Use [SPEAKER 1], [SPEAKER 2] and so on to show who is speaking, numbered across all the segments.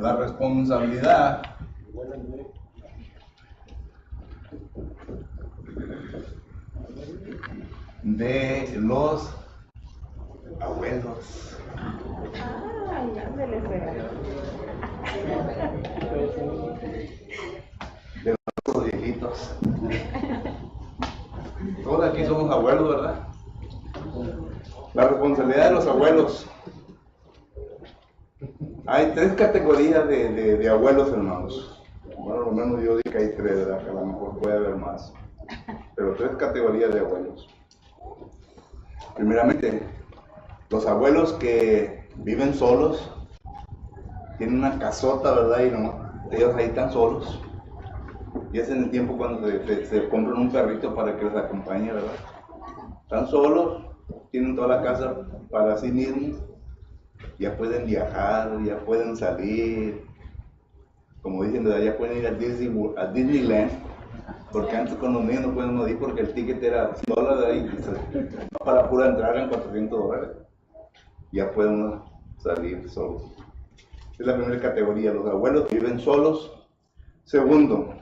[SPEAKER 1] la responsabilidad de los abuelos.
[SPEAKER 2] Ay, ándale,
[SPEAKER 1] De los viejitos. Todos aquí somos abuelos, ¿verdad? La responsabilidad de los abuelos. Hay tres categorías de abuelos, hermanos. Bueno, lo menos yo digo que hay tres, ¿verdad? Que a lo mejor puede haber más. Pero tres categorías de abuelos. Primeramente, los abuelos que viven solos, tienen una casota, ¿verdad? Y no, ellos ahí están solos. Y es en el tiempo cuando se compran un perrito para que les acompañe, ¿verdad? Están solos, tienen toda la casa para sí mismos, ya pueden viajar, ya pueden salir, como dicen, ¿verdad? Ya pueden ir a Disneyland, porque antes con los niños no pueden ir porque el ticket era $100 ahí, para pura entrada en $400. Ya pueden salir solos. Es la primera categoría, los abuelos que viven solos. Segundo,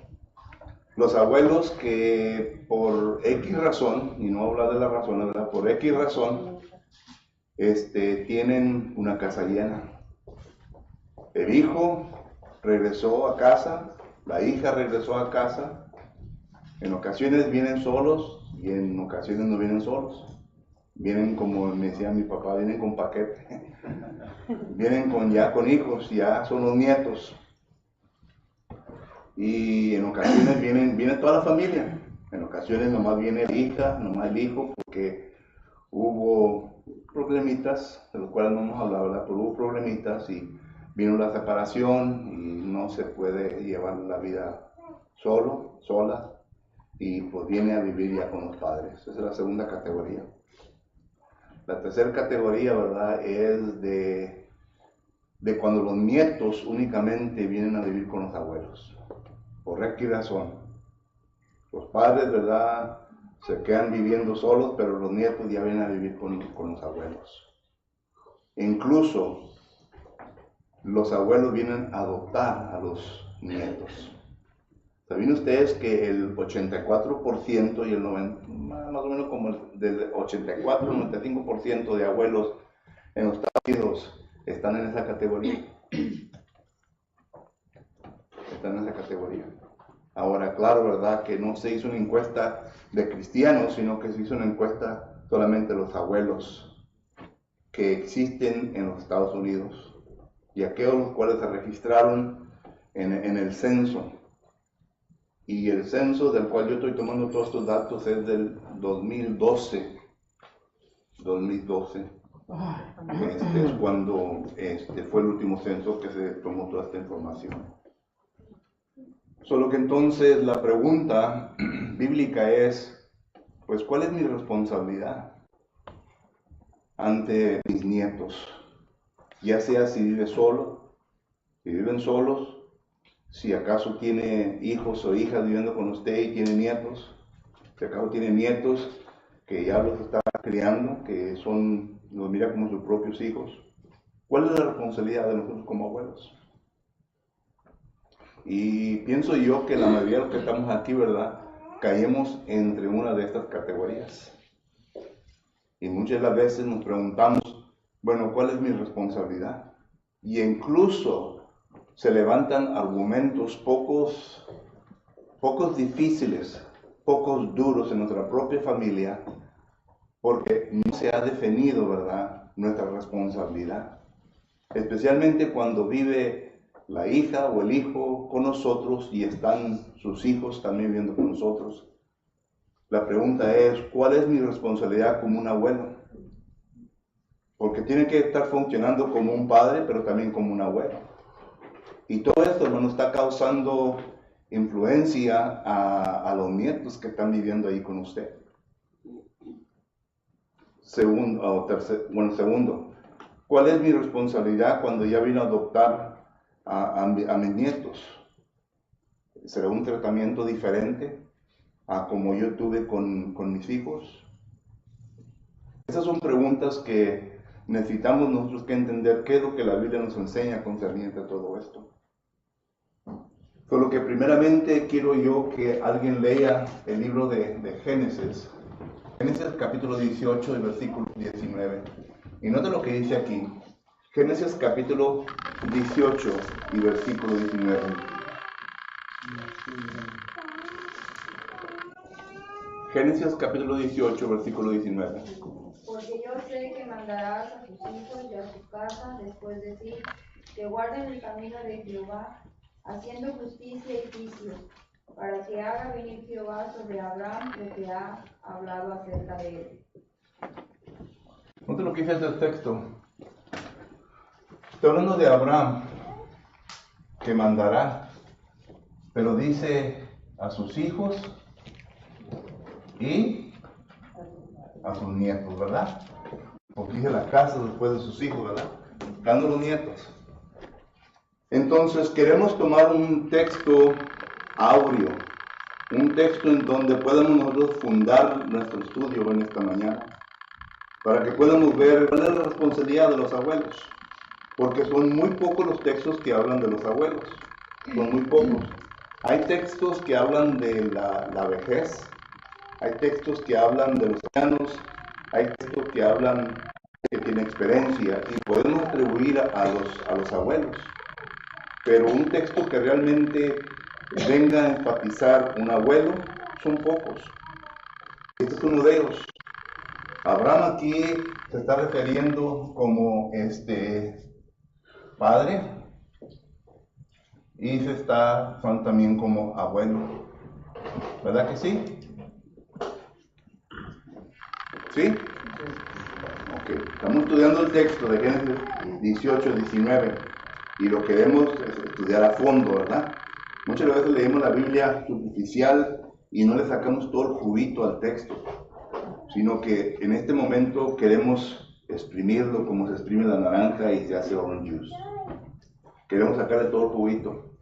[SPEAKER 1] los abuelos que por X razón, y no hablar de la razón, ¿verdad? Por X razón, tienen una casa llena. El hijo regresó a casa, la hija regresó a casa. En ocasiones vienen solos y en ocasiones no vienen solos. Vienen, como me decía mi papá, vienen con paquete. Vienen ya con hijos, ya son los nietos. Y en ocasiones viene toda la familia. En ocasiones nomás viene la hija, nomás el hijo, porque hubo problemitas, de los cuales no hemos hablado, ¿verdad? Pero hubo problemitas y vino la separación y no se puede llevar la vida solo, sola, y pues viene a vivir ya con los padres. Esa es la segunda categoría. La tercera categoría, ¿verdad? Es de cuando los nietos únicamente vienen a vivir con los abuelos. Por X razón. Los padres, ¿verdad?, se quedan viviendo solos, pero los nietos ya vienen a vivir con los abuelos. Incluso los abuelos vienen a adoptar a los nietos. ¿Sabían ustedes que el 84% y el 90%, más o menos como del 84 al 95% de abuelos en los Estados Unidos están en esa categoría? Están en esa categoría. Ahora, claro, ¿verdad?, que no se hizo una encuesta de cristianos, sino que se hizo una encuesta solamente de los abuelos que existen en los Estados Unidos y aquellos los cuales se registraron en el censo. Y el censo del cual yo estoy tomando todos estos datos es del 2012. 2012. Es cuando fue el último censo que se tomó toda esta información. Solo que entonces la pregunta bíblica es, pues, ¿cuál es mi responsabilidad ante mis nietos? Ya sea si vive solo, si viven solos, si acaso tiene hijos o hijas viviendo con usted y tiene nietos, si acaso tiene nietos que ya los está criando, que los mira como sus propios hijos. ¿Cuál es la responsabilidad de nosotros como abuelos? Y pienso yo que la mayoría de los que estamos aquí, ¿verdad?, caemos entre una de estas categorías. Y muchas de las veces nos preguntamos, bueno, ¿cuál es mi responsabilidad? Y incluso se levantan argumentos pocos difíciles, pocos duros en nuestra propia familia, porque no se ha definido, ¿verdad?, nuestra responsabilidad. Especialmente cuando vive la hija o el hijo con nosotros y están sus hijos también viviendo con nosotros. La pregunta es, ¿cuál es mi responsabilidad como un abuelo? Porque tiene que estar funcionando como un padre, pero también como un abuelo. Y todo esto, hermano, está causando influencia a los nietos que están viviendo ahí con usted. Segundo, ¿cuál es mi responsabilidad cuando ya vino a adoptar a mis nietos? ¿Será un tratamiento diferente a como yo tuve con mis hijos? Esas son preguntas que necesitamos nosotros que entender qué es lo que la Biblia nos enseña concerniente a todo esto. Solo que primeramente quiero yo que alguien lea el libro de Génesis. Génesis capítulo 18 y versículo 19. Y nota lo que dice aquí. Génesis capítulo 18 y versículo 19. Génesis capítulo 18, versículo 19.
[SPEAKER 3] Porque yo sé que mandarás a sus hijos y a sus casas después de ti, que guarden el camino de Jehová, haciendo justicia y juicio, para que haga venir Jehová sobre Abraham lo que ha hablado acerca de él.
[SPEAKER 1] Nota lo que dice el texto. Está hablando de Abraham, que mandará, pero dice a sus hijos y a sus nietos, ¿verdad? Porque dice la casa después de sus hijos, ¿verdad? Dando los nietos. Entonces queremos tomar un texto áureo, un texto en donde podamos nosotros fundar nuestro estudio en esta mañana, para que podamos ver cuál es la responsabilidad de los abuelos, porque son muy pocos los textos que hablan de los abuelos, son muy pocos. Hay textos que hablan de la vejez, hay textos que hablan de los ancianos, hay textos que hablan que tienen experiencia y podemos atribuir a los abuelos. Pero un texto que realmente venga a enfatizar un abuelo son pocos. Este es uno de ellos. Abraham aquí se está refiriendo como padre y se está usando también como abuelo. ¿Verdad que sí? ¿Sí? Ok. Estamos estudiando el texto de Génesis 18, 19 y lo queremos estudiar a fondo, ¿verdad? Muchas veces leemos la Biblia superficial y no le sacamos todo el juguito al texto, sino que en este momento queremos exprimirlo como se exprime la naranja y se hace orange juice. Queremos sacarle todo el juguito.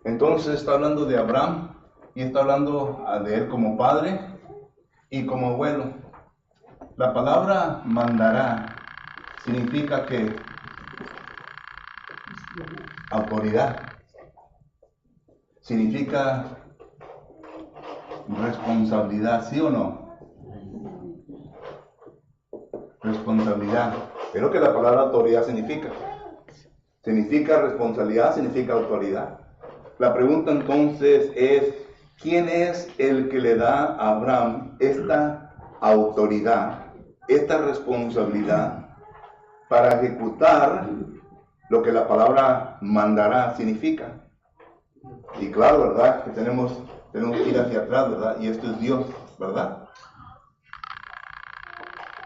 [SPEAKER 1] Entonces está hablando de Abraham y está hablando de él como padre y como abuelo. La palabra mandará significa que autoridad, significa responsabilidad, ¿sí o no? Responsabilidad. Es lo que la palabra autoridad significa. Significa responsabilidad, significa autoridad. La pregunta entonces es, ¿quién es el que le da a Abraham esta autoridad, esta responsabilidad para ejecutar lo que la palabra mandará significa? Y claro, ¿verdad? Que tenemos que ir hacia atrás, ¿verdad? Y esto es Dios, ¿verdad?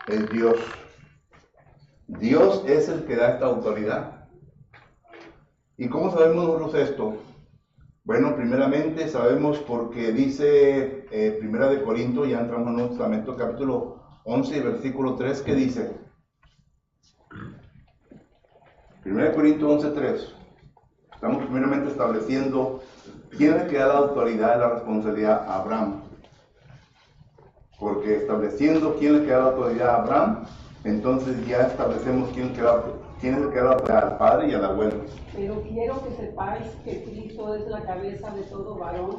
[SPEAKER 1] Es Dios. Dios es el que da esta autoridad. ¿Y cómo sabemos nosotros esto? Bueno, primeramente sabemos porque dice Primera de Corintios, ya entramos en el Nuevo Testamento, capítulo 11, versículo 3, ¿qué dice? Primera de Corintios 11, 3. Estamos primeramente estableciendo quién es el que da la autoridad y la responsabilidad a Abraham. Porque estableciendo quién es el que da la autoridad a Abraham, entonces ya establecemos quién es el que da la autoridad al padre y al abuelo.
[SPEAKER 4] Pero quiero que sepáis que Cristo es la cabeza de todo varón,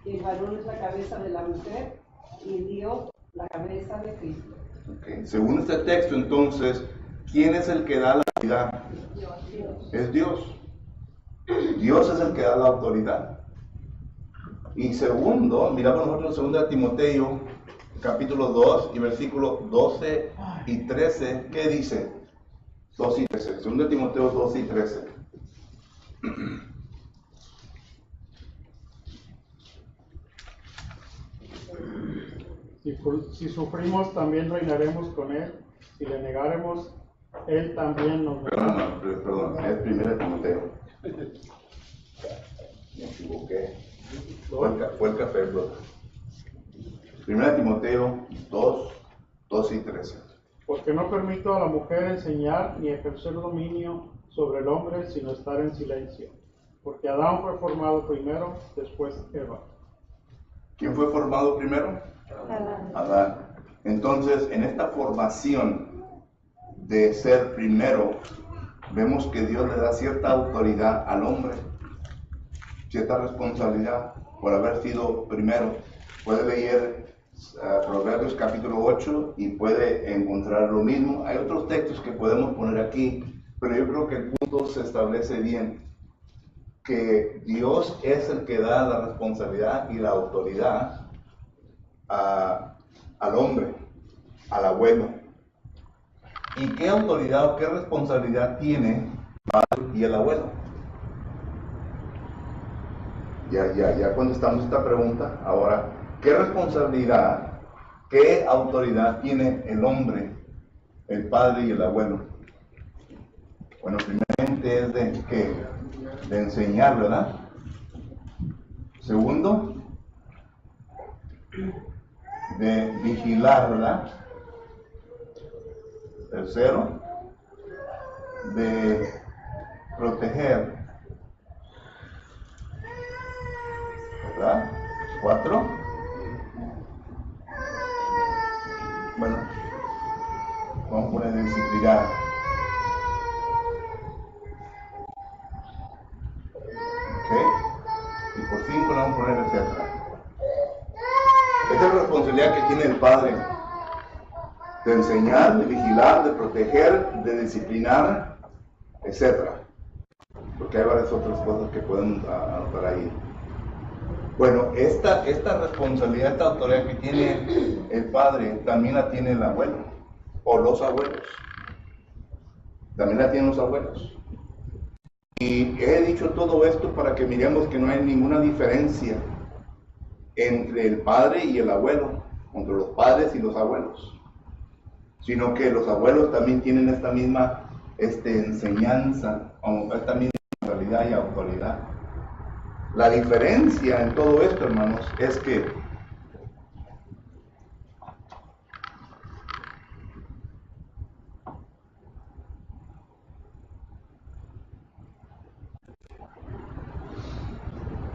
[SPEAKER 4] que el varón es la cabeza de la mujer y Dios la cabeza de Cristo.
[SPEAKER 1] Okay. Según este texto, entonces, ¿quién es el que da la autoridad?
[SPEAKER 4] Dios.
[SPEAKER 1] Es Dios. Dios es el que da la autoridad. Y segundo, miramos nosotros en 2 Timoteo, capítulo 2 y versículos 12 y 13, ¿qué dice? 2 y 13. 2 Timoteo 12 y 13.
[SPEAKER 5] Si sufrimos, también reinaremos con Él. Si le negaremos, Él también nos dará.
[SPEAKER 1] Perdón, es 1 Timoteo. Me equivoqué. Fue el café, bro. 1 Timoteo 2, 12 y 13.
[SPEAKER 5] Porque no permito a la mujer enseñar ni ejercer dominio sobre el hombre, sino estar en silencio. Porque Adán fue formado primero, después Eva.
[SPEAKER 1] ¿Quién fue formado primero? Adán. Entonces, en esta formación de ser primero, vemos que Dios le da cierta autoridad al hombre. cierta responsabilidad por haber sido primero. Puede leer Proverbios capítulo 8 y puede encontrar lo mismo. Hay otros textos que podemos poner aquí, pero yo creo que el punto se establece bien, que Dios es el que da la responsabilidad y la autoridad al hombre, al abuelo. ¿Y qué autoridad o qué responsabilidad tiene el padre y el abuelo? Ya contestamos esta pregunta. Ahora, ¿qué responsabilidad, qué autoridad tiene el hombre, el padre y el abuelo? Bueno, primeramente es de enseñar, ¿verdad? Segundo, de vigilar, ¿verdad? Tercero, de proteger, ¿verdad? 4, bueno, vamos a poner disciplinar. ¿Ok? Y por 5 le vamos a poner etcétera. Esta es la responsabilidad que tiene el padre, de enseñar, de vigilar, de proteger, de disciplinar, etcétera. Porque hay varias otras cosas que pueden anotar ahí. Bueno, esta responsabilidad, esta autoridad que tiene el padre, también la tiene el abuelo, o los abuelos. También la tienen los abuelos. Y he dicho todo esto para que miremos que no hay ninguna diferencia entre el padre y el abuelo, entre los padres y los abuelos, sino que los abuelos también tienen esta misma enseñanza, esta misma responsabilidad y autoridad. La diferencia en todo esto, hermanos, es que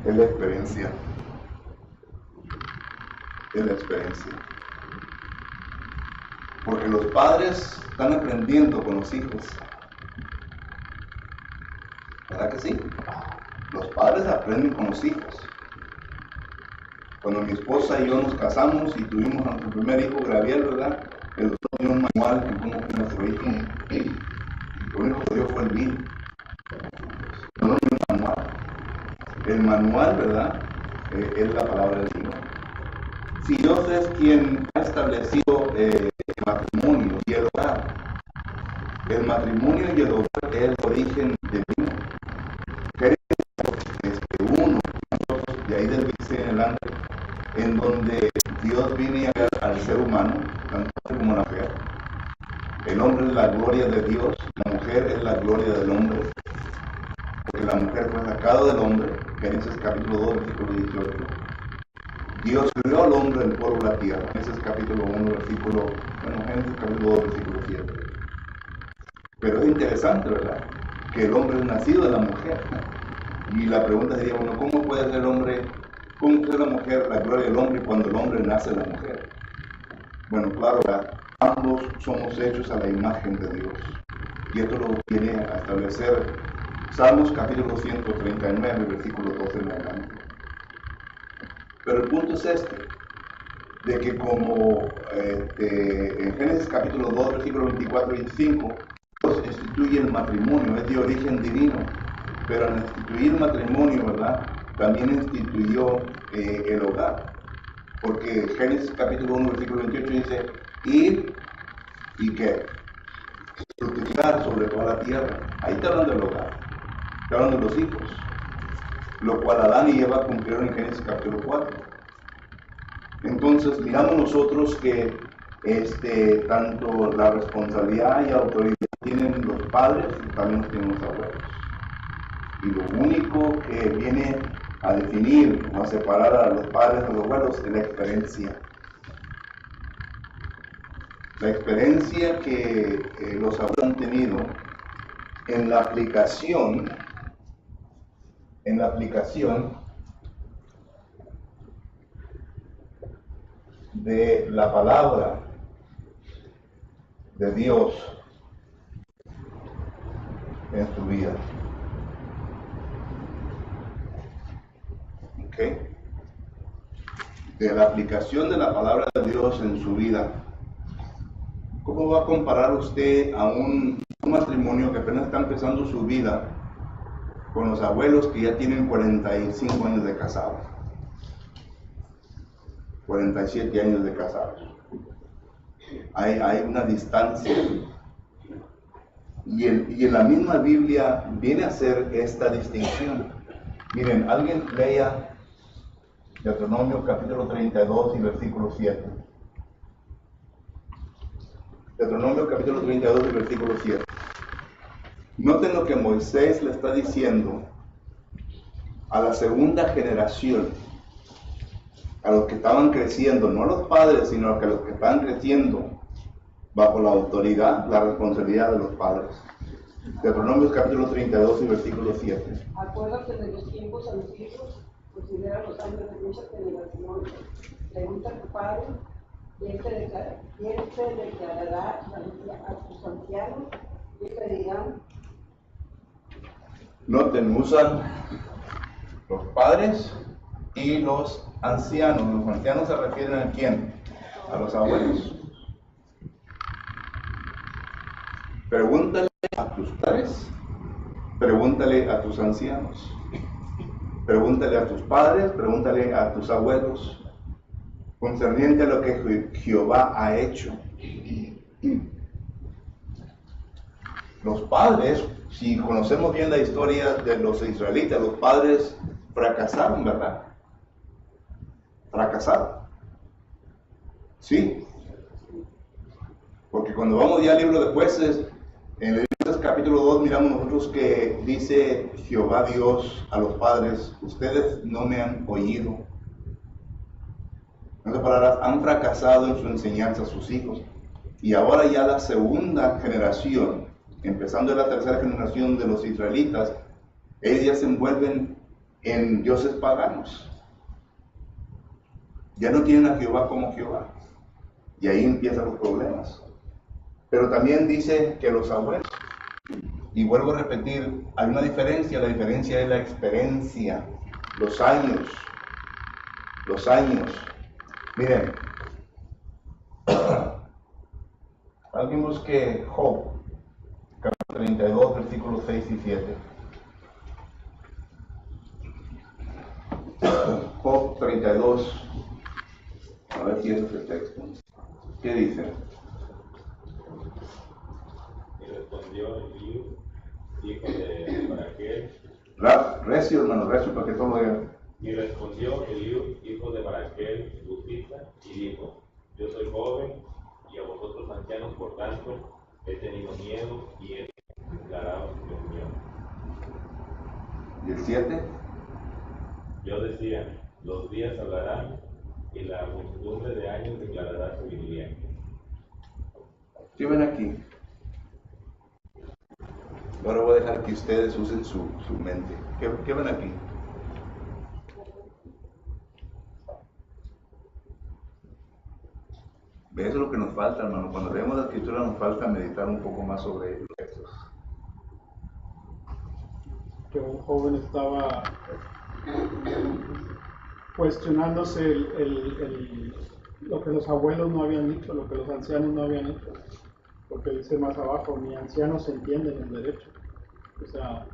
[SPEAKER 1] es la experiencia. Es la experiencia. Porque los padres están aprendiendo con los hijos. ¿Verdad que sí? Los padres aprenden con los hijos. Cuando mi esposa y yo nos casamos y tuvimos a nuestro primer hijo, Gabriel, ¿verdad? El doctor dio un manual en cómo fue nuestro hijo. Lo único que dio fue el bill. No dio un manual. El manual, ¿verdad? Es la palabra del Señor. Si Dios es quien ha establecido el matrimonio y el hogar, el matrimonio y el hogar es el origen divino. Uno, nosotros, de ahí del 16 en adelante, en donde Dios viene a ver al ser humano, tanto como la mujer. El hombre es la gloria de Dios, la mujer es la gloria del hombre, porque la mujer fue sacada del hombre, Génesis capítulo 2, versículo 18. Dios creó al hombre del polvo de la tierra, Génesis capítulo 1, Génesis capítulo 2, versículo 7. Pero es interesante, ¿verdad? Que el hombre es nacido de la mujer. Y la pregunta sería, bueno, ¿cómo puede ser el hombre, cómo puede ser la mujer la gloria del hombre cuando el hombre nace de la mujer? Bueno, claro, ¿verdad? Ambos somos hechos a la imagen de Dios. Y esto lo viene a establecer Salmos capítulo 139, versículo 12 en adelante. Pero el punto es de que como en Génesis capítulo 2, versículo 24 y 25, Dios instituye el matrimonio, es de origen divino. Pero al instituir el matrimonio, ¿verdad? También instituyó el hogar. Porque Génesis capítulo 1, versículo 28 dice, ir y ¿qué? Fructificar sobre toda la tierra. Ahí está hablando del hogar. Está hablando de los hijos. Lo cual Adán y Eva cumplieron en Génesis capítulo 4. Entonces, miramos nosotros que tanto la responsabilidad y autoridad tienen los padres y también tienen los abuelos. Y lo único que viene a definir o a separar a los padres de los abuelos es la experiencia. La experiencia que los abuelos han tenido en la aplicación de la palabra de Dios en tu vida. ¿Ok? De la aplicación de la palabra de Dios en su vida. ¿Cómo va a comparar usted a un matrimonio que apenas está empezando su vida con los abuelos que ya tienen 45 años de casados? 47 años de casados. Hay una distancia. Y en la misma Biblia viene a hacer esta distinción. Miren, alguien lea Deuteronomio capítulo 32 y versículo 7. Deuteronomio capítulo 32 y versículo 7. Noten lo que Moisés le está diciendo a la segunda generación, a los que estaban creciendo, no a los padres, sino a los que estaban creciendo bajo la autoridad, la responsabilidad de los padres. Deuteronomio capítulo 32 y versículo 7.
[SPEAKER 4] Acuérdate de los tiempos antiguos, considera los años de muchas generaciones. Pregunta a tu padre, y él te declarará a tus ancianos, y te dirán.
[SPEAKER 1] Noten, usan los padres y los ancianos. Los ancianos se refieren a quién? A los abuelos. Pregúntale a tus padres, pregúntale a tus ancianos, pregúntale a tus padres, pregúntale a tus abuelos, concerniente a lo que Jehová ha hecho. Los padres, si conocemos bien la historia de los israelitas, los padres fracasaron, ¿verdad? Fracasaron. Sí. Porque cuando vamos ya al libro de Jueces, en el libro de capítulo 2 miramos nosotros que dice Jehová Dios a los padres, ustedes no me han oído. En otras palabras, han fracasado en su enseñanza a sus hijos. Y ahora ya la segunda generación, empezando en la tercera generación de los israelitas, ellos ya se envuelven en dioses paganos. Ya no tienen a Jehová como Jehová. Y ahí empiezan los problemas. Pero también dice que los abuelos, y vuelvo a repetir, hay una diferencia, la diferencia es la experiencia, los años. Miren, alguien busque Job, capítulo 32, versículos 6 y 7. Job 32, a ver si es ese texto. ¿Qué dice?
[SPEAKER 6] Y respondió Eliú, hijo de Baraquel.
[SPEAKER 1] Recio, hermano, recio, para que todo lo vean.
[SPEAKER 6] Y respondió Eliú, hijo de Baraquel, Buzita, y dijo: Yo soy joven, y a vosotros ancianos, por tanto, he tenido miedo y he declarado mi opinión.
[SPEAKER 1] ¿Y el 7?
[SPEAKER 6] Yo decía: los días hablarán, y la muchedumbre de años declarará sabiduría.
[SPEAKER 1] ¿Qué ven aquí? Ahora voy a dejar que ustedes usen su mente. ¿Qué ven aquí? Eso es lo que nos falta, hermano. Cuando leemos la escritura nos falta meditar un poco más sobre los textos.
[SPEAKER 5] Que un joven estaba cuestionándose lo que los abuelos no habían dicho, lo que los ancianos no habían hecho. Porque dice más abajo, ni ancianos entienden el derecho. O sea,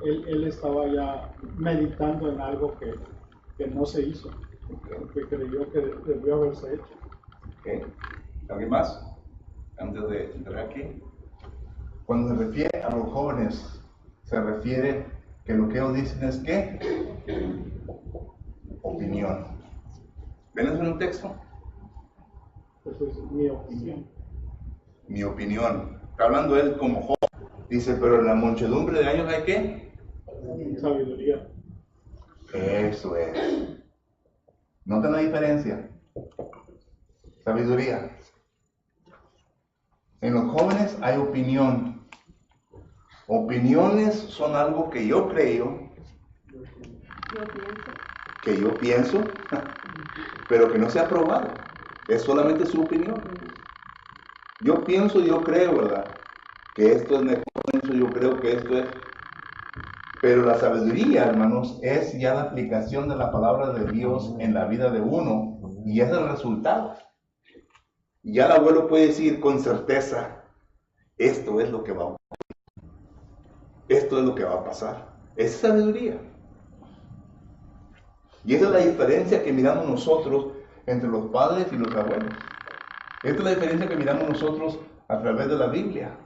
[SPEAKER 5] él estaba ya meditando en algo que no se hizo, que creyó que debió haberse hecho.
[SPEAKER 1] ¿Okay? ¿Alguien más? Antes de entrar aquí. Cuando se refiere a los jóvenes, se refiere que lo que ellos dicen es ¿qué? Opinión. ¿Ven eso en un texto?
[SPEAKER 5] Eso es mi opinión.
[SPEAKER 1] Mi opinión. Está hablando él como joven. Dice, pero en la muchedumbre de años hay ¿qué?
[SPEAKER 5] Sabiduría.
[SPEAKER 1] Eso es. ¿Notan la diferencia? Sabiduría. En los jóvenes hay opinión. Opiniones son algo que yo creo, que yo pienso, pero que no se ha probado. Es solamente su opinión. Yo pienso, yo creo, ¿verdad? Que esto es mejor, yo creo que esto es. Pero la sabiduría, hermanos, es ya la aplicación de la palabra de Dios en la vida de uno y es el resultado. Ya el abuelo puede decir con certeza, esto es lo que va a ocurrir, esto es lo que va a pasar. Es sabiduría. Y esa es la diferencia que miramos nosotros entre los padres y los abuelos. Esta es la diferencia que miramos nosotros a través de la Biblia.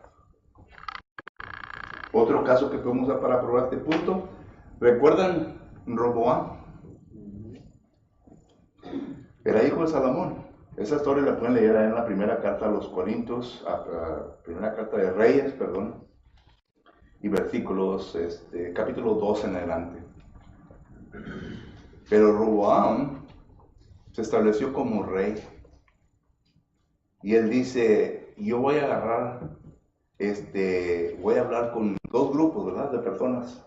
[SPEAKER 1] Otro caso que podemos usar para probar este punto, ¿recuerdan Roboam? Era hijo de Salomón. Esa historia la pueden leer en la primera carta a los Corintios, primera carta de Reyes, perdón, y versículos, capítulo 2 en adelante. Pero Roboam se estableció como rey. Y él dice, yo voy a agarrar, voy a hablar con dos grupos, ¿verdad?, de personas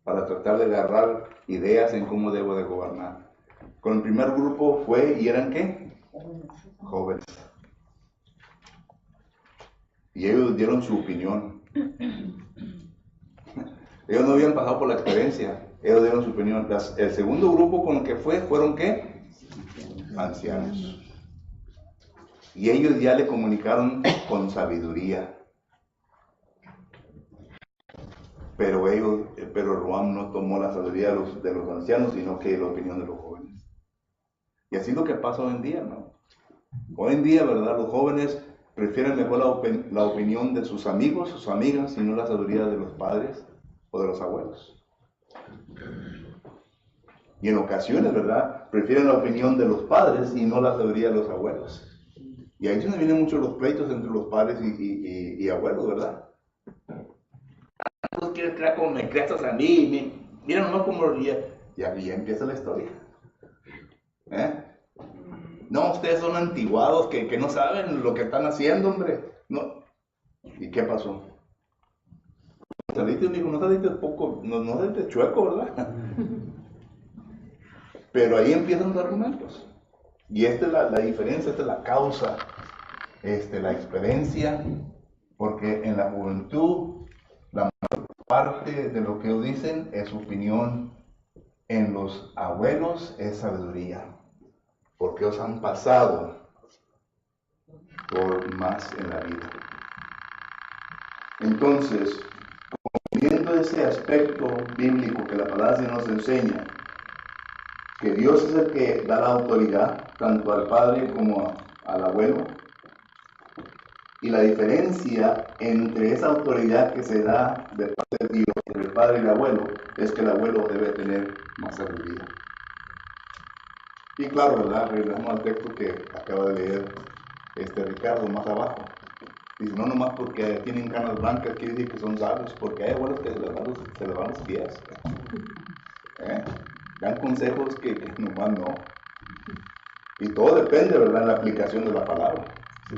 [SPEAKER 1] para tratar de agarrar ideas en cómo debo de gobernar. Con el primer grupo fue, ¿y eran qué? Jóvenes. Y ellos dieron su opinión. Ellos no habían pasado por la experiencia, ellos dieron su opinión. El segundo grupo con el que fueron ¿qué? Ancianos. Y ellos ya le comunicaron con sabiduría. Pero Roboam no tomó la sabiduría de los ancianos, sino que la opinión de los jóvenes. Y así es lo que pasa hoy en día, ¿no? Hoy en día, ¿verdad? Los jóvenes prefieren mejor la opinión de sus amigos, sus amigas, y no la sabiduría de los padres o de los abuelos. Y en ocasiones, ¿verdad?, prefieren la opinión de los padres y no la sabiduría de los abuelos. Y ahí es donde vienen muchos los pleitos entre los padres y abuelos, ¿verdad? ¿Tú quieres crear como me creas a mí? Mira nomás cómo ya empieza la historia. No, ustedes son antiguados que no saben lo que están haciendo, hombre. No. ¿Y qué pasó? Saliste, digo, no saliste poco, no saliste chueco, ¿verdad? Pero ahí empiezan los argumentos. Y esta es la diferencia, esta es la causa, la experiencia, porque en la juventud, la mayor parte de lo que ellos dicen es opinión, en los abuelos es sabiduría, porque ellos han pasado por más en la vida. Entonces, viendo ese aspecto bíblico que la palabra nos enseña, que Dios es el que da la autoridad tanto al padre como al abuelo, y la diferencia entre esa autoridad que se da de parte de Dios entre el padre y el abuelo es que el abuelo debe tener más sabiduría. Y claro, ¿verdad? Regresamos al texto que acaba de leer Ricardo más abajo. Dice, no nomás porque tienen canas blancas quiere decir que son sabios, porque hay abuelos que se les van los pies. Dan consejos que nomás no. Y todo depende, ¿verdad?, en la aplicación de la palabra. Sí.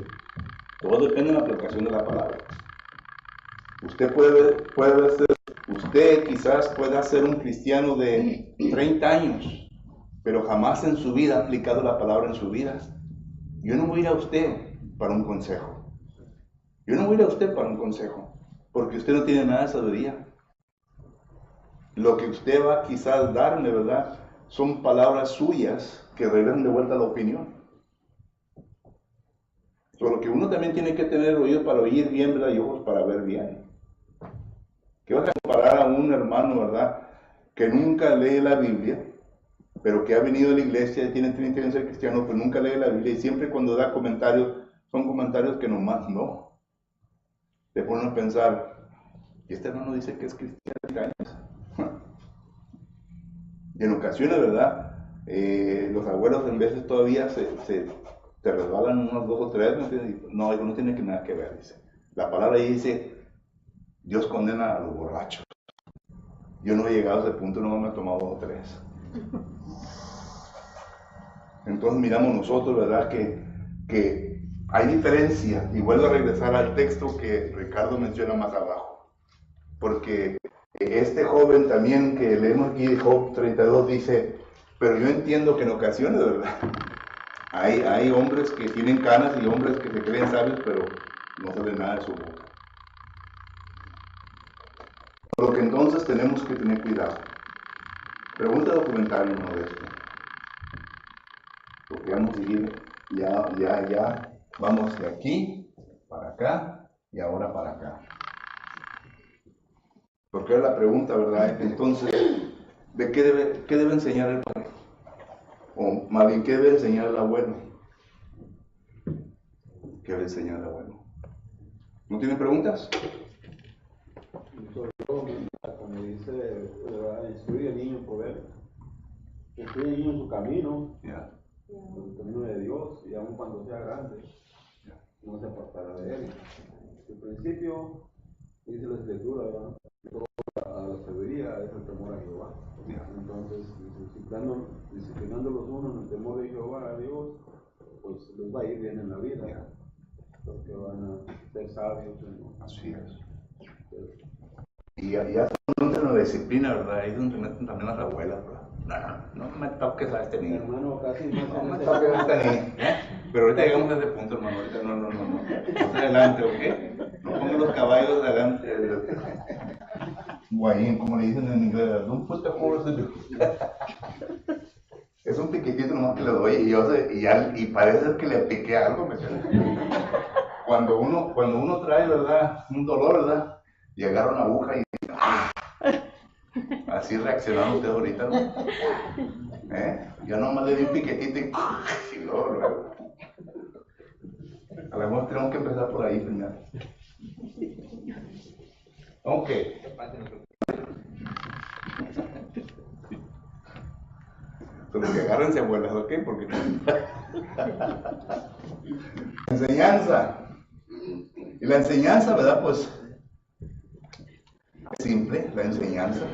[SPEAKER 1] Todo depende en la aplicación de la palabra. Usted quizás pueda ser un cristiano de 30 años, pero jamás en su vida ha aplicado la palabra en su vida. Yo no voy a ir a usted para un consejo. Porque usted no tiene nada de sabiduría. Lo que usted va quizás darme, ¿verdad?, son palabras suyas que regresan de vuelta a la opinión. Lo que uno también tiene que tener oídos para oír bien, ¿verdad?, y ojos para ver bien. ¿Qué vas a comparar a un hermano, verdad, que nunca lee la Biblia, pero que ha venido a la iglesia y tiene 30 años de ser cristiano, pero nunca lee la Biblia, y siempre cuando da comentarios, son comentarios que nomás no? Le ponen a pensar, ¿y este hermano dice que es cristiano de 30 años? Y en ocasiones, ¿verdad?, los abuelos en veces todavía se resbalan unos 2 o 3, no, eso no tiene nada que ver, dice. La palabra ahí dice, Dios condena a los borrachos. Yo no he llegado a ese punto, no me he tomado 2 o 3. Entonces miramos nosotros, ¿verdad?, que hay diferencia, y vuelvo a regresar al texto que Ricardo menciona más abajo, porque este joven también que leemos aquí, Job 32, dice, pero yo entiendo que en ocasiones, ¿verdad?, hay hombres que tienen canas y hombres que se creen sabios, pero no sale nada de su boca. Por lo que entonces tenemos que tener cuidado. Pregunta documentaria uno de esto. Porque vamos a seguir, ya, vamos de aquí para acá y ahora para acá. Porque es la pregunta, ¿verdad? Entonces, ¿de qué debe enseñar el padre? O más bien, ¿qué debe enseñar el abuelo? ¿Qué debe enseñar el abuelo? ¿No tienen preguntas?
[SPEAKER 7] Como dice, instruye al niño en poder, instruye al niño en su camino,
[SPEAKER 1] Yeah.
[SPEAKER 7] en el camino de Dios, y aun cuando sea grande, no se apartará de él. En principio, dice la Escritura, ¿verdad? A la sabiduría es el temor a Jehová.
[SPEAKER 1] Yeah.
[SPEAKER 7] Entonces, disciplinando los unos en el temor de Jehová a Dios, pues les va a ir bien en la vida,
[SPEAKER 1] Yeah.
[SPEAKER 7] porque van a ser sabios. ¿No?
[SPEAKER 1] Así es. Y ya cuando entran en la disciplina, ¿verdad? Ahí es donde meten también las abuelas, ¿verdad? No me toques a este
[SPEAKER 7] Mi
[SPEAKER 1] niño.
[SPEAKER 7] hermano casi
[SPEAKER 1] No me toques a este niño. Pero ahorita llegamos a ese punto, hermano. Ahorita no. Más adelante, ¿ok? No pongan los caballos adelante. Guayín, como le dicen en inglés. Don't put the horse. Es un piquitito nomás que le doy y parece que le piqué algo, ¿me entiendes? Cuando uno trae, ¿verdad? Un dolor, ¿verdad? Y agarra una aguja y así reaccionaron ustedes ahorita, ¿no? Yo nomás le di un piquetito y luego. A lo mejor tenemos que empezar por ahí primero. Ok. Solo que agárrense abuelas, ¿ok? Porque enseñanza. Y la enseñanza, ¿verdad? Pues simple, la enseñanza.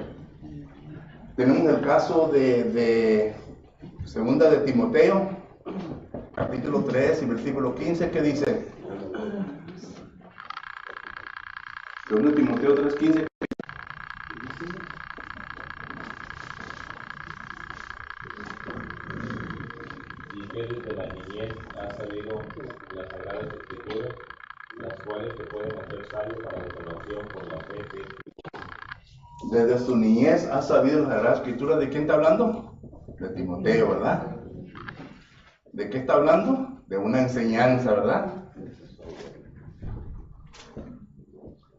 [SPEAKER 1] Tenemos el caso de segunda de Timoteo, capítulo 3 y versículo 15, que dice, segunda de Timoteo 3:15,
[SPEAKER 6] y que desde la niñez has sabido las sagradas escrituras, las cuales te pueden hacer sabio para la salvación por la fe que es
[SPEAKER 1] desde su niñez has sabido la Sagrada Escritura. ¿De quién está hablando? De Timoteo, ¿verdad? ¿De qué está hablando? De una enseñanza, ¿verdad?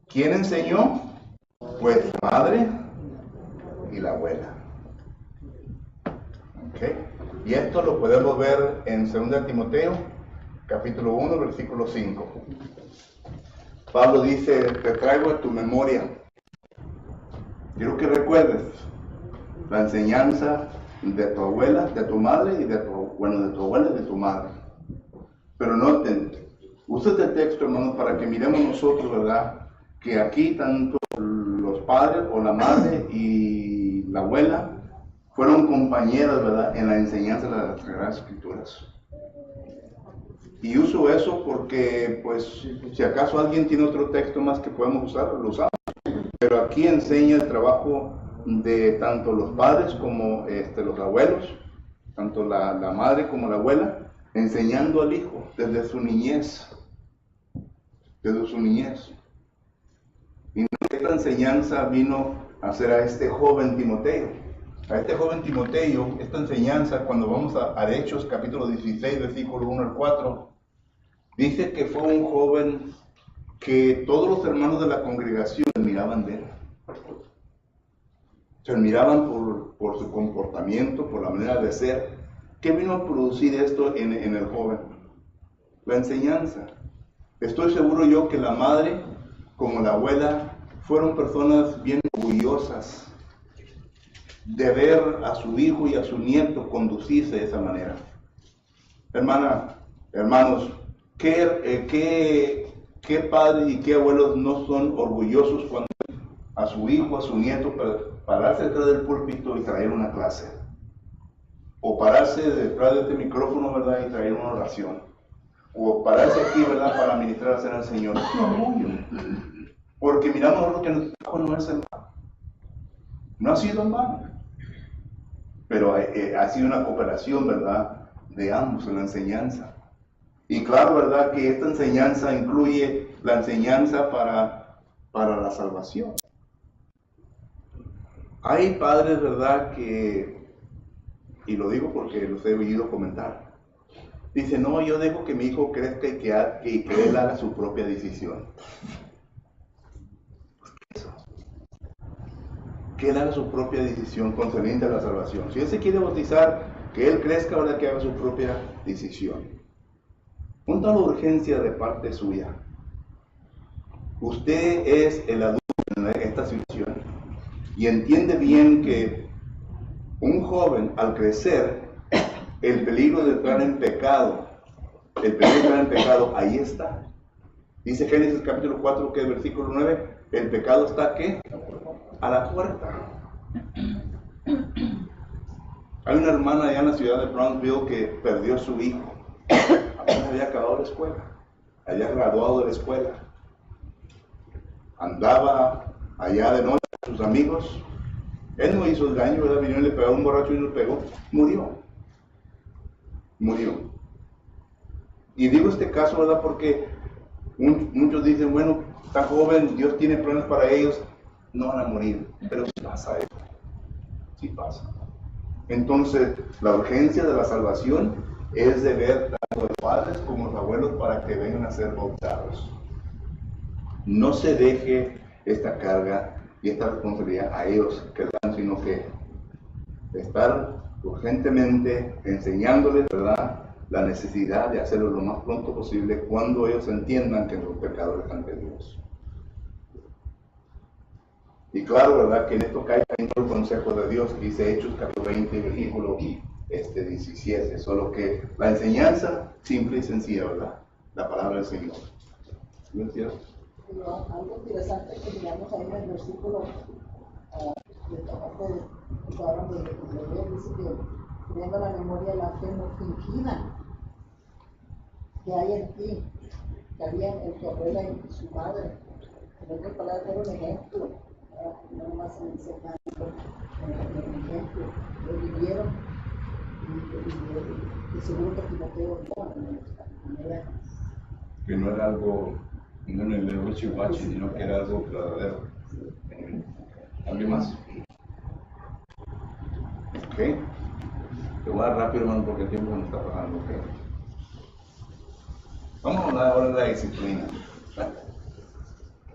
[SPEAKER 1] ¿Quién enseñó? Pues la madre y la abuela. ¿Ok? Y esto lo podemos ver en 2 Timoteo, capítulo 1, versículo 5. Pablo dice, te traigo a tu memoria. Quiero que recuerdes la enseñanza de tu abuela, de tu madre y de tu abuela y de tu madre. Pero noten, usa este texto, hermanos, para que miremos nosotros, ¿verdad? Que aquí tanto los padres o la madre y la abuela fueron compañeras, ¿verdad? En la enseñanza de las Sagradas Escrituras. Y uso eso porque, pues, si acaso alguien tiene otro texto más que podemos usar, lo usamos. Pero aquí enseña el trabajo de tanto los padres como los abuelos, tanto la madre como la abuela, enseñando al hijo desde su niñez. Desde su niñez. Y esta enseñanza vino a hacer a este joven Timoteo. A este joven Timoteo, esta enseñanza, cuando vamos a Hechos, capítulo 16, versículo 1 al 4, dice que fue un joven que todos los hermanos de la congregación admiraban de él. Se admiraban por su comportamiento, por la manera de ser. ¿Qué vino a producir esto en el joven? La enseñanza. Estoy seguro yo que la madre, como la abuela, fueron personas bien orgullosas de ver a su hijo y a su nieto conducirse de esa manera. Hermanos, ¿qué padres y qué abuelos no son orgullosos cuando a su hijo, a su nieto, para pararse detrás del púlpito y traer una clase? O pararse detrás de este micrófono, ¿verdad? Y traer una oración. O pararse aquí, ¿verdad? Para ministrar hacia el Señor. Es un orgullo. Porque miramos lo que nuestro trabajo no es en vano. No ha sido en vano. Pero ha sido una cooperación, ¿verdad? De ambos en la enseñanza. Y claro, ¿verdad? Que esta enseñanza incluye la enseñanza para la salvación. Hay padres, ¿verdad? Y lo digo porque los he oído comentar. Dice, no, yo dejo que mi hijo crezca y que él haga su propia decisión. Que él haga su propia decisión concerniente a la salvación. Si él se quiere bautizar, que él crezca, ¿verdad? Que haga su propia decisión. Punto a la urgencia de parte suya. Usted es el adulto en esta situación y entiende bien que un joven al crecer, el peligro de entrar en pecado, ahí está. Dice Génesis capítulo 4, que es versículo 9, el pecado está ¿qué? A la puerta. Hay una hermana allá en la ciudad de Brownsville que perdió a su hijo. Apenas había acabado la escuela, había graduado de la escuela. Andaba allá de noche con sus amigos. Él no hizo el daño, ¿verdad? Vino y le pegó a un borracho y lo pegó. Murió. Y digo este caso, ¿verdad? Porque muchos dicen, bueno, está joven, Dios tiene planes para ellos, no van a morir. Pero sí pasa eso. Sí pasa. Entonces, la urgencia de la salvación es de ver tanto los padres como los abuelos para que vengan a ser bautizados. No se deje esta carga y esta responsabilidad a ellos que dan, sino que estar urgentemente enseñándoles, ¿verdad?, la necesidad de hacerlo lo más pronto posible cuando ellos entiendan que son pecadores ante Dios. Y claro, ¿verdad?, que en esto cae también el consejo de Dios que dice Hechos capítulo 20, versículo 17, solo que la enseñanza simple y sencilla, ¿verdad?, la palabra del Señor. ¿No es cierto?
[SPEAKER 4] Algo interesante que miramos ahí en el versículo que hablan de leer, dice que teniendo la memoria de la fe no fingida que hay en ti, que había en tu abuela y su madre. En otras palabras, era un ejemplo, no más enseñando, un ejemplo. Lo vivieron y seguro que Timoteo no,
[SPEAKER 1] Que no era algo, no en el huachi, sino que era algo verdadero. ¿Alguien más? Ok. Te voy a dar rápido, hermano, porque el tiempo nos está pasando. Okay. Vamos a hablar ahora de la disciplina.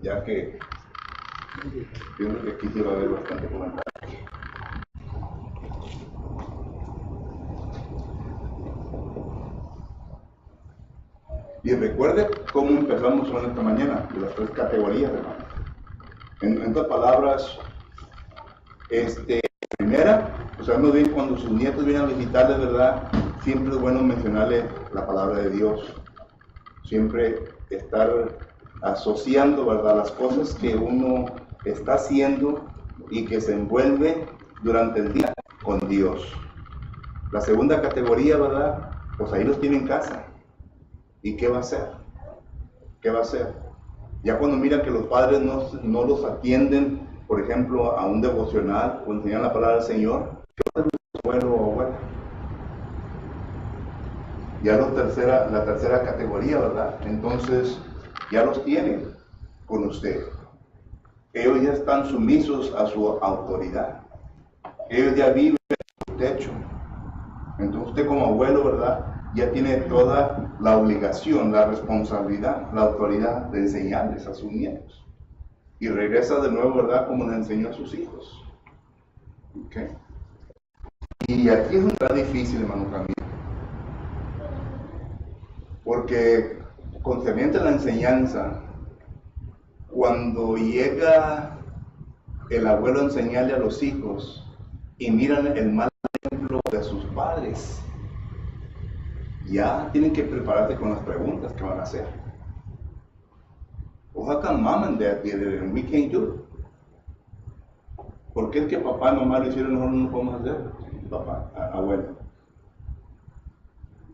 [SPEAKER 1] Ya que pienso que aquí sí va a haber bastante comentario. Y recuerde cómo empezamos en esta mañana, de las 3 categorías, hermano. En otras palabras, primera, pues sabemos bien cuando sus nietos vienen a visitarles, ¿verdad? Siempre es bueno mencionarles la palabra de Dios. Siempre estar asociando, ¿verdad?, las cosas que uno está haciendo y que se envuelve durante el día con Dios. La segunda categoría, ¿verdad?, pues ahí los tiene en casa. ¿Y qué va a hacer? ¿Qué va a hacer? Ya cuando miran que los padres no los atienden, por ejemplo, a un devocional o enseñan la palabra del Señor, ¿qué va a hacer su abuelo o abuela? Ya la tercera categoría, ¿verdad? Entonces, ya los tienen con usted. Ellos ya están sumisos a su autoridad. Ellos ya viven en su techo. Entonces usted como abuelo, ¿verdad?, ya tiene toda la obligación, la responsabilidad, la autoridad de enseñarles a sus nietos. Y regresa de nuevo, ¿verdad?, como le enseñó a sus hijos. ¿Okay? Y aquí es un tan difícil, hermano Camilo. Porque concerniente a la enseñanza, cuando llega el abuelo a enseñarle a los hijos y miran el mal ejemplo de sus padres, ya tienen que prepararse con las preguntas que van a hacer. How come mom and dad did it and we can't do it? ¿Por qué es que papá y mamá lo hicieron y nosotros no lo podemos hacer? Papá, abuelo.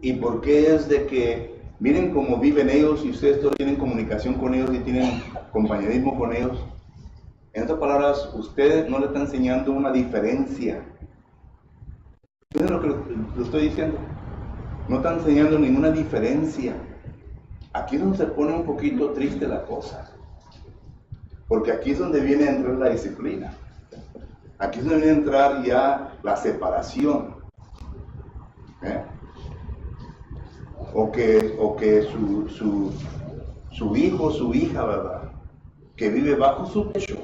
[SPEAKER 1] ¿Y por qué es de que miren cómo viven ellos y ustedes todos tienen comunicación con ellos y tienen compañerismo con ellos? En otras palabras, usted no le está enseñando una diferencia. ¿Entienden lo que lo estoy diciendo? No está enseñando ninguna diferencia. Aquí es donde se pone un poquito triste la cosa. Porque aquí es donde viene a entrar la disciplina. Aquí es donde viene a entrar ya la separación. O que su hijo o su hija, ¿verdad?, que vive bajo su techo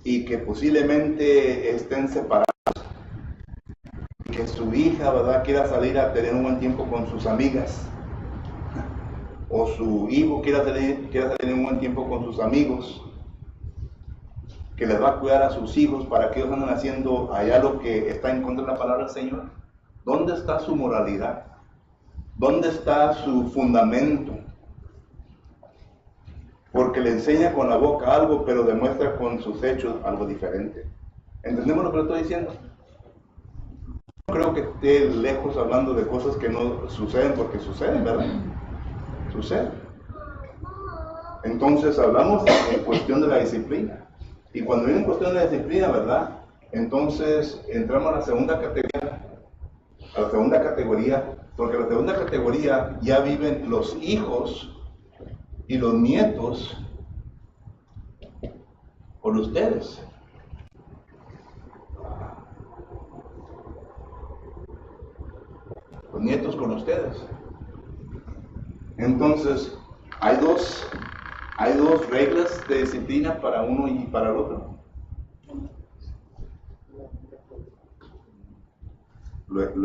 [SPEAKER 1] y que posiblemente estén separados, que su hija, ¿verdad?, quiera salir a tener un buen tiempo con sus amigas, o su hijo quiera salir un buen tiempo con sus amigos, que les va a cuidar a sus hijos para que ellos anden haciendo allá lo que está en contra de la palabra del Señor. ¿Dónde está su moralidad? ¿Dónde está su fundamento? Porque le enseña con la boca algo, pero demuestra con sus hechos algo diferente. ¿Entendemos lo que le estoy diciendo? No creo que esté lejos hablando de cosas que no suceden, porque suceden, ¿verdad? Suceden. Entonces hablamos en cuestión de la disciplina. Y cuando viene en cuestión de la disciplina, ¿verdad?, entonces entramos a la segunda categoría. A la segunda categoría, porque en la segunda categoría ya viven los hijos y los nietos con ustedes. Los nietos con ustedes. Entonces, hay dos reglas de disciplina para uno y para el otro.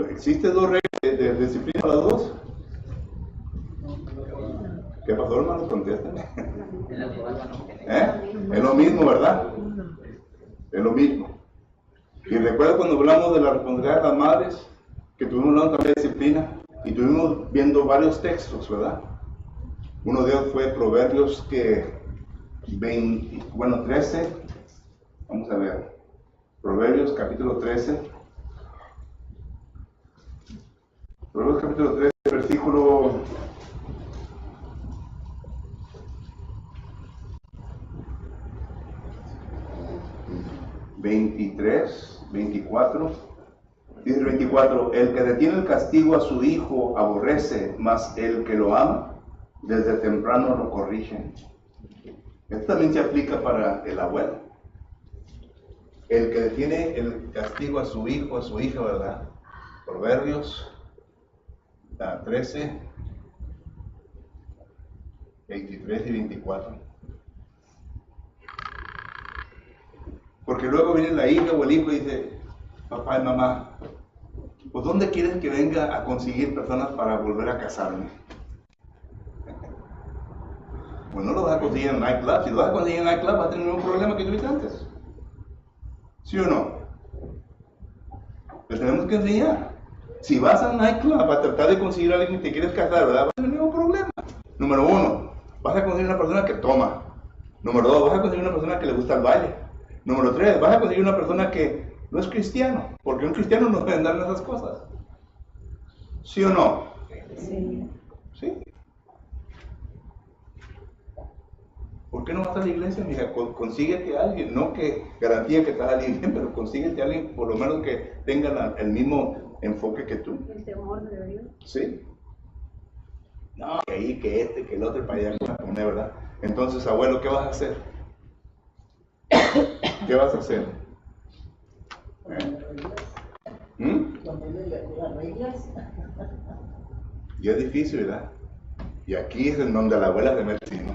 [SPEAKER 1] ¿Existen dos reglas de disciplina para los dos? ¿Qué pasó, hermano? Contéstame. Es lo mismo, ¿verdad? Es lo mismo. Y recuerda cuando hablamos de la responsabilidad de las madres, que tuvimos hablando también de disciplina, y estuvimos viendo varios textos, ¿verdad? Uno de ellos fue Proverbios 13. Vamos a ver. Proverbios capítulo 13. Proverbios capítulo 13, versículo 23, 24. Dice el 24: el que detiene el castigo a su hijo aborrece, mas el que lo ama, desde temprano lo corrige. Esto también se aplica para el abuelo. El que detiene el castigo a su hijo, a su hija, ¿verdad? Proverbios 13, 23 y 24. Porque luego viene la hija o el hijo y dice: papá y mamá, pues ¿dónde quieren que venga a conseguir personas para volver a casarme? Pues no lo vas a conseguir en nightclub. Si lo vas a conseguir en nightclub, vas a tener un problema que tuviste antes. ¿Sí o no? Le tenemos que enseñar. Si vas a nightclub a tratar de conseguir a alguien que te quieres casar, ¿verdad?, vas a tener un problema. Número 1, vas a conseguir una persona que toma. Número 2, vas a conseguir una persona que le gusta el baile. Número 3, vas a conseguir una persona que no es cristiano, porque un cristiano no puede andar en esas cosas. ¿Sí o no?
[SPEAKER 2] Sí.
[SPEAKER 1] ¿Sí? ¿Por qué no vas a la iglesia, mija? Consíguete a alguien, no que garantía que te haga bien, pero consíguete a alguien por lo menos que tenga el mismo enfoque que tú.
[SPEAKER 2] El temor de Dios.
[SPEAKER 1] ¿Sí? No, que ahí, que que el otro, para allá con la comunidad, ¿verdad? Entonces, abuelo, ¿qué vas a hacer? ¿Qué vas a hacer?
[SPEAKER 4] Las reglas.
[SPEAKER 1] Y es difícil, ¿verdad? Y aquí es en donde la abuela se mete, ¿no?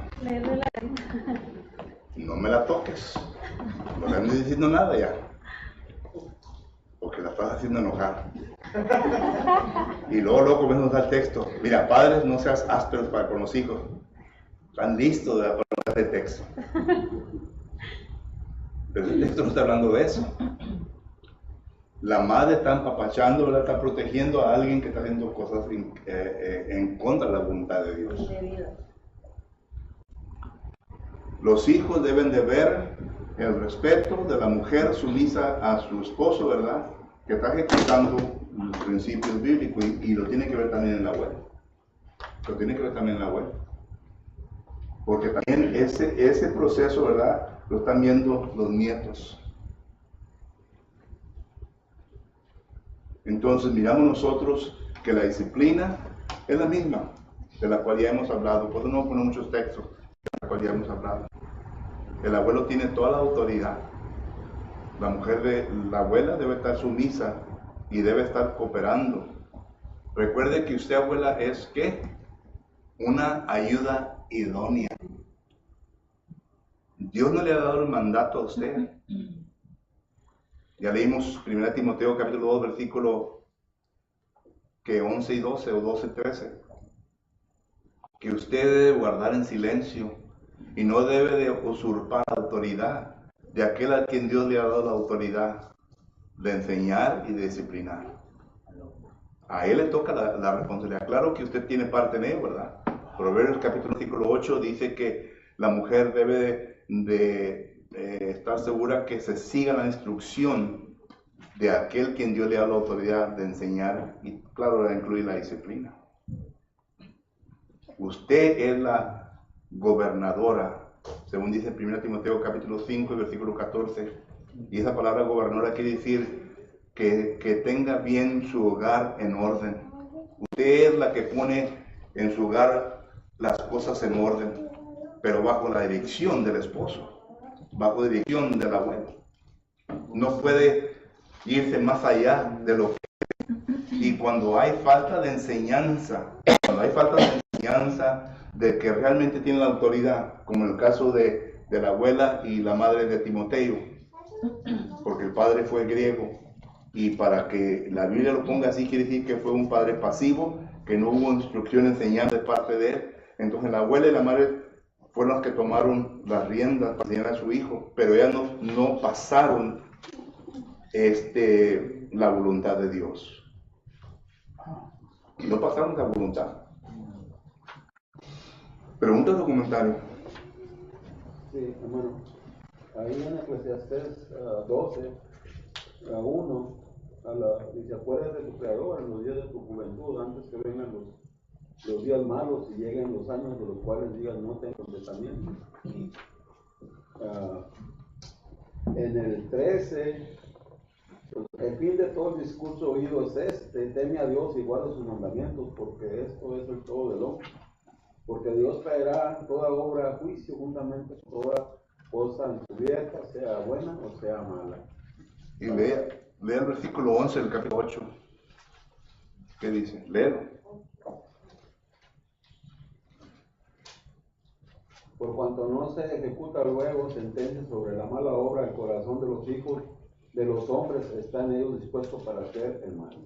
[SPEAKER 1] No me la toques. No le andes diciendo nada ya. Porque la estás haciendo enojar. Y luego comienza el texto. Mira, padres, no seas ásperos para con los hijos. Están listos para poner el texto. Pero el texto no está hablando de eso. La madre está empapachando, ¿verdad?, está protegiendo a alguien que está haciendo cosas en contra de la voluntad de Dios. Los hijos deben de ver el respeto de la mujer sumisa a su esposo, ¿verdad?, que está ejecutando los principios bíblicos, y lo tiene que ver también en la abuela. Lo tiene que ver también en la abuela. Porque también ese proceso, ¿verdad?, lo están viendo los nietos. Entonces miramos nosotros que la disciplina es la misma, de la cual ya hemos hablado. Por eso no ponemos muchos textos, de la cual ya hemos hablado. El abuelo tiene toda la autoridad, La mujer de la abuela debe estar sumisa y debe estar cooperando. Recuerde que usted, abuela, es ¿qué? Una ayuda idónea. Dios no le ha dado el mandato a usted. Ya leímos 1 Timoteo capítulo 2, versículo que 11 y 12 o 12 y 13. Que usted debe guardar en silencio y no debe de usurpar la autoridad de aquel a quien Dios le ha dado la autoridad de enseñar y de disciplinar. A él le toca la responsabilidad. Claro que usted tiene parte en ello, ¿verdad? Proverbios capítulo 8 dice que la mujer debe de estar segura que se siga la instrucción de aquel quien Dios le da la autoridad de enseñar y, claro, incluir la disciplina. Usted es la gobernadora, según dice 1 Timoteo capítulo 5 y versículo 14. Y esa palabra gobernadora quiere decir que tenga bien su hogar en orden. Usted es la que pone en su hogar las cosas en orden, pero bajo la dirección del esposo, bajo la dirección del abuelo. No puede irse más allá de lo que... Y cuando hay falta de enseñanza, de que realmente tiene la autoridad, como en el caso de la abuela y la madre de Timoteo, porque el padre fue griego, y para que la Biblia lo ponga así quiere decir que fue un padre pasivo, que no hubo instrucción enseñada de parte de él. Entonces la abuela y la madre fueron las que tomaron las riendas para enseñar a su hijo, pero ellas no pasaron la voluntad de Dios. No pasaron la voluntad. Preguntas o comentarios.
[SPEAKER 7] Sí, hermano. Ahí en Eclesiastés 12, a 1, dice, acuérdate de tu Creador en los días de tu juventud, antes que vengan los días malos y lleguen los años de los cuales digas no tengo contentamiento. En el 13, pues, el fin de todo el discurso oído es teme a Dios y guarda sus mandamientos, porque esto es el todo del hombre. Porque Dios traerá toda obra a juicio juntamente con toda cosa encubierta, sea buena o sea mala.
[SPEAKER 1] Y lea el versículo 11 del capítulo 8. ¿Qué dice? Léelo.
[SPEAKER 7] Por cuanto no se ejecuta luego sentencia sobre la mala obra, el corazón de los hijos de los hombres está en ellos dispuesto para hacer el mal.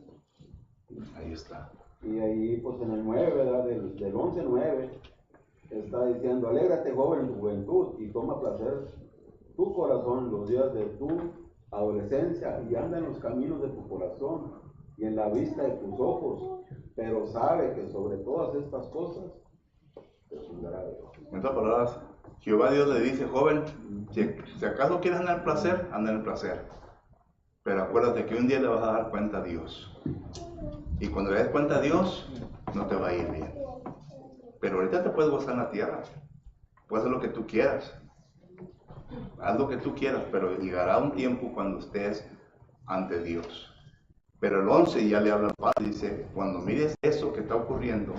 [SPEAKER 1] Ahí está.
[SPEAKER 7] Y ahí, pues en el 9, ¿verdad? Del 11:9, está diciendo, alégrate joven en tu juventud y toma placer tu corazón en los días de tu adolescencia y anda en los caminos de tu corazón y en la vista de tus ojos, pero sabe que sobre todas estas cosas te juzgará Dios.
[SPEAKER 1] En otras palabras, Jehová Dios le dice, joven, si acaso quieres andar en placer, anda en el placer. Pero acuérdate que un día le vas a dar cuenta a Dios. Y cuando le des cuenta a Dios, no te va a ir bien. Pero ahorita te puedes gozar en la tierra. Puedes hacer lo que tú quieras. Haz lo que tú quieras, pero llegará un tiempo cuando estés ante Dios. Pero el 11 ya le habla al Padre, dice, cuando mires eso que está ocurriendo,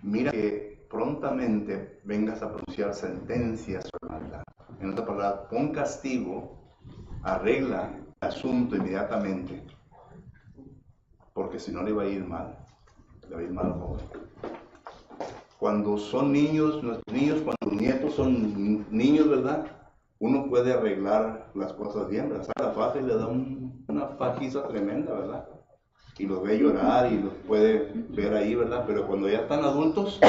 [SPEAKER 1] mira que prontamente vengas a pronunciar sentencias sobre maldad. En otras palabras, pon castigo, arregla el asunto inmediatamente, porque si no le va a ir mal. Le va a ir mal al joven. Cuando son niños, nuestros niños, cuando los nietos son niños, ¿verdad? Uno puede arreglar las cosas bien, ¿verdad? Saca la faja y le da una fajiza tremenda, ¿verdad? Y los ve llorar y los puede ver ahí, ¿verdad? Pero cuando ya están adultos,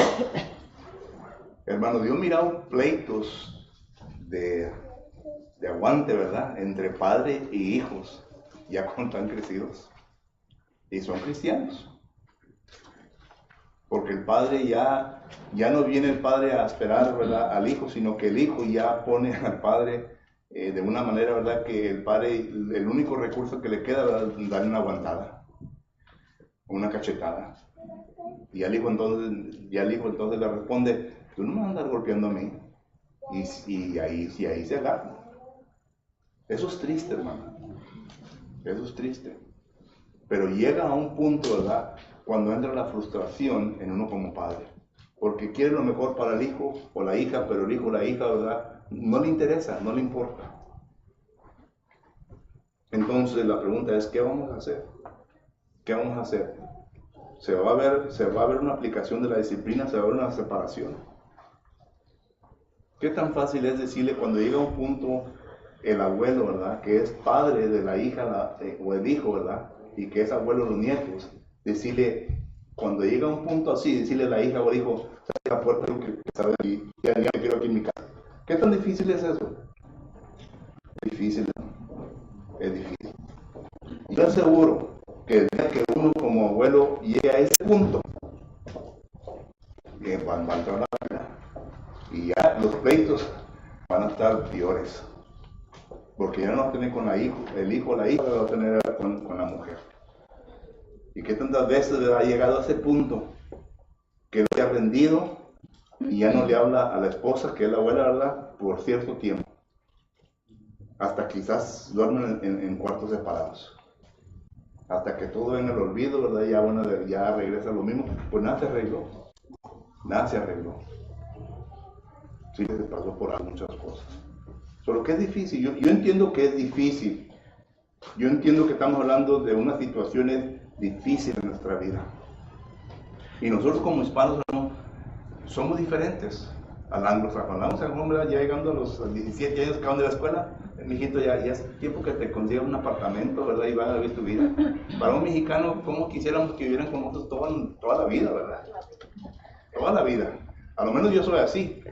[SPEAKER 1] hermano, yo he mirado pleitos de aguante, ¿verdad? Entre padre y hijos, ya cuando están crecidos. Y son cristianos. Porque el padre ya no viene el padre a esperar, ¿verdad?, al hijo, sino que el hijo ya pone al padre de una manera, ¿verdad?, que el padre, el único recurso que le queda es darle una aguantada, una cachetada. Y al hijo entonces le responde, tú no me vas a andar golpeando a mí. Y ahí se agarra. Eso es triste, hermano. Eso es triste. Pero llega a un punto, ¿verdad?, cuando entra la frustración en uno como padre. Porque quiere lo mejor para el hijo o la hija, pero el hijo o la hija, ¿verdad?, no le interesa, no le importa. Entonces la pregunta es, ¿qué vamos a hacer? ¿Qué vamos a hacer? ¿Se va a ver una aplicación de la disciplina? ¿Se va a ver una separación? ¿Qué tan fácil es decirle cuando llega a un punto el abuelo, ¿verdad? Que es padre de la hija o el hijo, ¿verdad? Y que es abuelo de los nietos. Decirle, cuando llega a un punto así, decirle a la hija o el hijo, sale a la puerta que sale de aquí, ya me quiero aquí en mi casa. ¿Qué tan difícil es eso? Difícil, ¿no? Es difícil. Yo aseguro que el día que uno como abuelo llegue a ese punto, va a entrar la vida. Y ya los pleitos van a estar peores. Porque ya no va a tener con el hijo o la hija, va a tener con la mujer. ¿Y qué tantas veces ha llegado a ese punto que lo haya rendido y ya no le habla a la esposa, que es la abuela, ¿verdad? Por cierto tiempo? Hasta quizás duermen en cuartos separados. Hasta que todo en el olvido, ¿verdad? Ya regresa lo mismo. Pues nada se arregló. Nada se arregló. Sí, se pasó por muchas cosas. Solo que es difícil. Yo entiendo que es difícil. Yo entiendo que estamos hablando de unas situaciones difíciles en nuestra vida. Y nosotros como hispanos somos diferentes al anglosajón. El anglosajón, ya llegando a los 17 años que acaban de la escuela, mijito, ya es tiempo que te consigas un apartamento, ¿verdad? Y van a vivir tu vida. Para un mexicano, ¿cómo quisiéramos que vivieran con nosotros toda la vida, ¿verdad? Toda la vida. A lo menos yo soy así.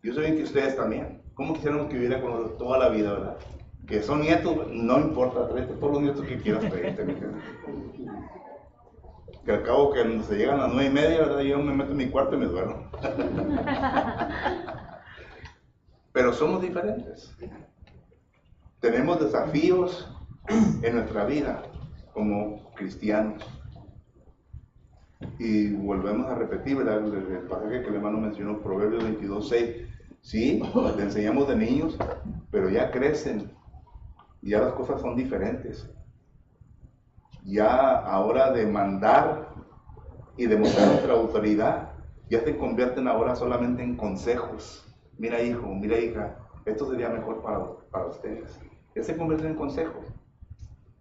[SPEAKER 1] Yo soy que ustedes también. ¿Cómo quisiéramos que vivieran con nosotros toda la vida, verdad? Que son nietos, no importa, tráete todos los nietos que quieras traerte, ¿me entiendes? Que al cabo que se llegan a las 9:30, ¿verdad? Yo me meto en mi cuarto y me duermo. Pero somos diferentes. Tenemos desafíos en nuestra vida como cristianos. Y volvemos a repetir, ¿verdad? El pasaje que el hermano mencionó, Proverbios 22:6. Sí, le enseñamos de niños, pero ya crecen. Y ya las cosas son diferentes. Ya ahora de mandar y demostrar nuestra autoridad, ya se convierten ahora solamente en consejos. Mira hijo, mira hija, esto sería mejor para ustedes. Ya se convierten en consejos.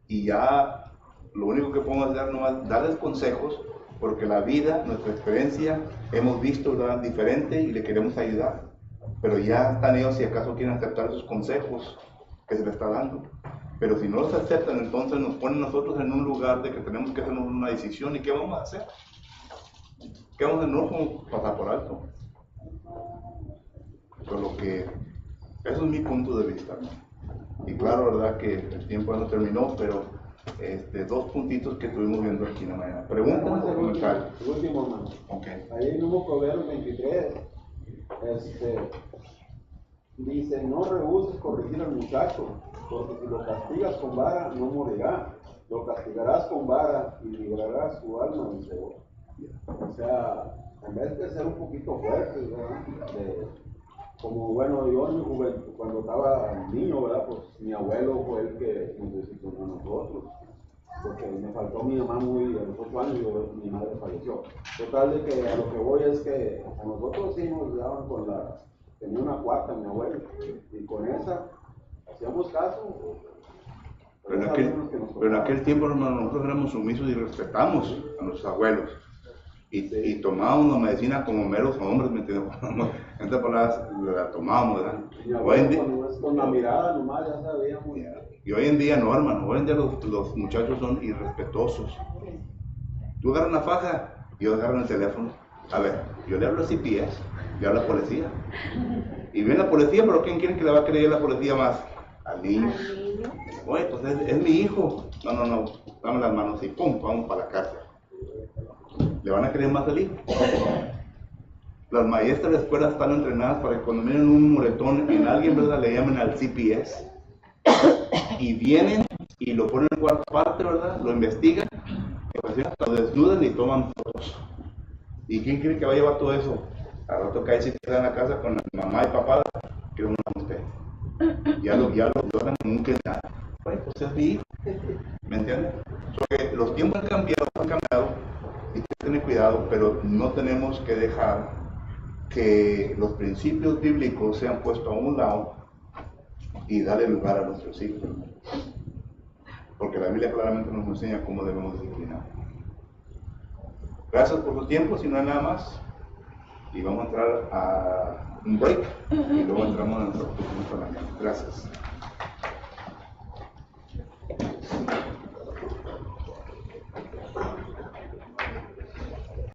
[SPEAKER 1] Y ya lo único que podemos hacer no es darles consejos, porque la vida, nuestra experiencia, hemos visto, ¿verdad?, diferente y le queremos ayudar. Pero ya están ellos si acaso quieren aceptar esos consejos que se les está dando. Pero si no los aceptan, entonces nos ponen nosotros en un lugar de que tenemos que hacer una decisión. ¿Y qué vamos a hacer? ¿Qué vamos a hacer? No vamos a pasar por alto. Solo que eso es mi punto de vista. Y claro, verdad que el tiempo no terminó, pero dos puntitos que estuvimos viendo aquí en la mañana. Preguntas o comentarios.
[SPEAKER 7] El último, hermano.
[SPEAKER 1] Okay.
[SPEAKER 7] Ahí en Nuevo Proverbios 23, dice, no rehuses corregir al muchacho, porque si lo castigas con vara, no morirá. Lo castigarás con vara y librarás su alma del Seol. O sea, en vez de ser un poquito fuertes, ¿verdad? Como bueno, yo en mi juventud, cuando estaba niño, ¿verdad? Pues mi abuelo fue el que nos disciplinó a nosotros. Porque me faltó mi mamá a los 8 años y mi madre falleció. Total de que a lo que voy es que a nosotros sí nos daban tenía una cuarta mi abuelo, y con esa hacíamos caso.
[SPEAKER 1] Pero en aquel tiempo, hermano, nosotros éramos sumisos y respetamos a nuestros abuelos. Y tomábamos la medicina como meros hombres, ¿me entiendes? En otras palabras, la tomábamos, ¿verdad?
[SPEAKER 7] Mi abuelo, con la mirada nomás ya sabíamos.
[SPEAKER 1] Y hoy en día no, hermano. Hoy en día los muchachos son irrespetuosos. Tú agarras una faja y ellos agarran el teléfono. A ver, yo le hablo a CPS, le hablo a la policía. Y viene la policía, pero ¿quién quiere que le va a creer la policía más? Al niño. Oye, pues es mi hijo. No, dame las manos y pum, vamos para la cárcel. Le van a creer más al hijo. Las maestras de la escuela están entrenadas para que cuando miren un moretón en alguien, ¿verdad?, le llamen al CPS. Y vienen y lo ponen en cuarta parte, ¿verdad? Lo investigan, lo desnudan y toman fotos. ¿Y quién cree que va a llevar todo eso? Al rato cae si queda en la casa con la mamá y papá, que no es usted. Ya lo hagan como que nada. Pues es mi hijo. ¿Me entiendes? Porque los tiempos han cambiado y hay que tener cuidado, pero no tenemos que dejar que los principios bíblicos sean puestos a un lado y darle lugar a nuestros hijos. porque la Biblia claramente nos enseña cómo debemos disciplinar. Gracias por tu tiempo, si no hay nada más, y vamos a entrar a un break y luego entramos a nuestro próximo mañana. Gracias.